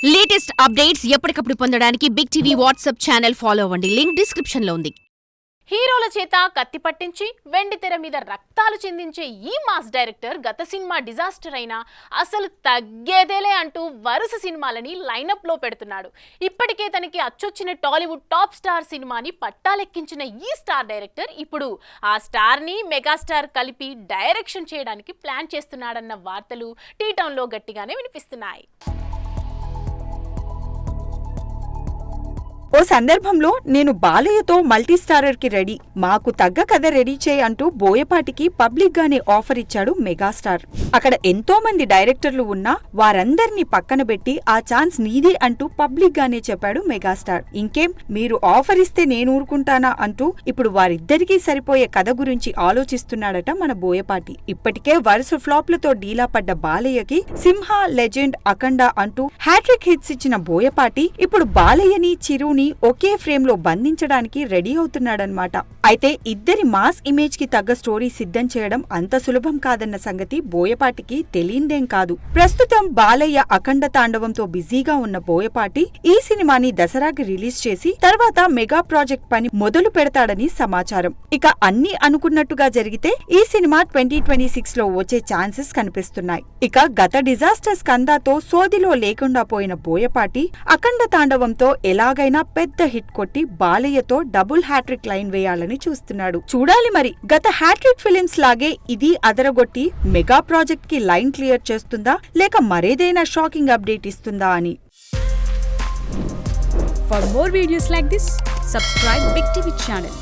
Latest updates ఎప్పటికప్పుడు పొందడానికి big TV WhatsApp channel follow అవ్వండి. లింక్ డిస్క్రిప్షన్ లో ఉంది. హీరోల చేత కత్తి పట్టించి వెండి తెర మీద రక్తాలు చిందించే ఈ మాస్ డైరెక్టర్ గత సినిమా డిజాస్టర్ అయినా అసలు తగ్గేదేలే అంటూ వరుస సినిమాలని లైనప్ లో పెడుతున్నాడు. ఇప్పటికే తనకి అచ్చొచ్చిన టాలీవుడ్ టాప్ స్టార్ సినిమాని పట్టాలెక్కించిన ఈ స్టార్ డైరెక్టర్ ఇప్పుడు ఆ స్టార్ ని మెగాస్టార్ కలిపి డైరెక్షన్ చేయడానికి ప్లాన్ చేస్తున్నాడన్న వార్తలు టీటౌన్ లో గట్టిగానే వినిపిస్తున్నాయి. ఓ సందర్భంలో నేను బాలయ్యతో మల్టీ స్టారర్ కి రెడీ, మాకు తగ్గ కథ రెడీ చేయి అంటూ బోయపాటికి పబ్లిక్ గానే ఆఫర్ ఇచ్చాడు మెగాస్టార్. అక్కడ ఎంతో మంది డైరెక్టర్లు ఉన్నా వారందర్నీ పక్కన పెట్టి ఆ ఛాన్స్ నీదే అంటూ పబ్లిక్ గానే చెప్పాడు మెగాస్టార్. ఇంకేం మీరు ఆఫర్ ఇస్తే నేను ఊరుకుంటానా అంటూ ఇప్పుడు వారిద్దరికీ సరిపోయే కథ గురించి ఆలోచిస్తున్నాడట మన బోయపాటి. ఇప్పటికే వరుస ఫ్లాప్లతో డీలా పడ్డ బాలయ్యకి సింహ, లెజెండ్, అఖండ అంటూ హ్యాట్రిక్ హిట్స్ ఇచ్చిన బోయపాటి ఇప్పుడు బాలయ్యని, చిరుని ఒకే ఫ్రేమ్ లో బంధించడానికి రెడీ అవుతున్నాడన్నమాట. అయితే ఇద్దరి మాస్ ఇమేజ్ కి తగ్గ స్టోరీ సిద్ధం చేయడం అంత సులభం కాదన్న సంగతి బోయపాటికి తెలియందేం కాదు. ప్రస్తుతం బాలయ్య అఖండ తాండవంతో బిజీగా ఉన్న బోయపాటి ఈ సినిమాని దసరాకి రిలీజ్ చేసి తర్వాత మెగా ప్రాజెక్ట్ పని మొదలు పెడతాడని సమాచారం. ఇక అన్ని అనుకున్నట్టుగా జరిగితే ఈ సినిమా 2026 లో వచ్చే ఛాన్సెస్ కనిపిస్తున్నాయి. ఇక గత డిజాస్టర్ స్కందాతో సోదిలో లేకుండా పోయిన బోయపాటి అఖండ తాండవంతో ఎలాగైనా పెద్ద హిట్ కొట్టి బాలయ్యతో డబుల్ హ్యాట్రిక్ లైన్ వేయాలని చూస్తున్నాడు. చూడాలి మరి గత హ్యాట్రిక్ ఫిలిమ్స్ లాగే ఇది అదరగొట్టి మెగా ప్రాజెక్ట్ కి లైన్ క్లియర్ చేస్తుందా లేక మరేదైనా షాకింగ్ అప్డేట్ ఇస్తుందా అని. For more videos like this, subscribe Big TV channel.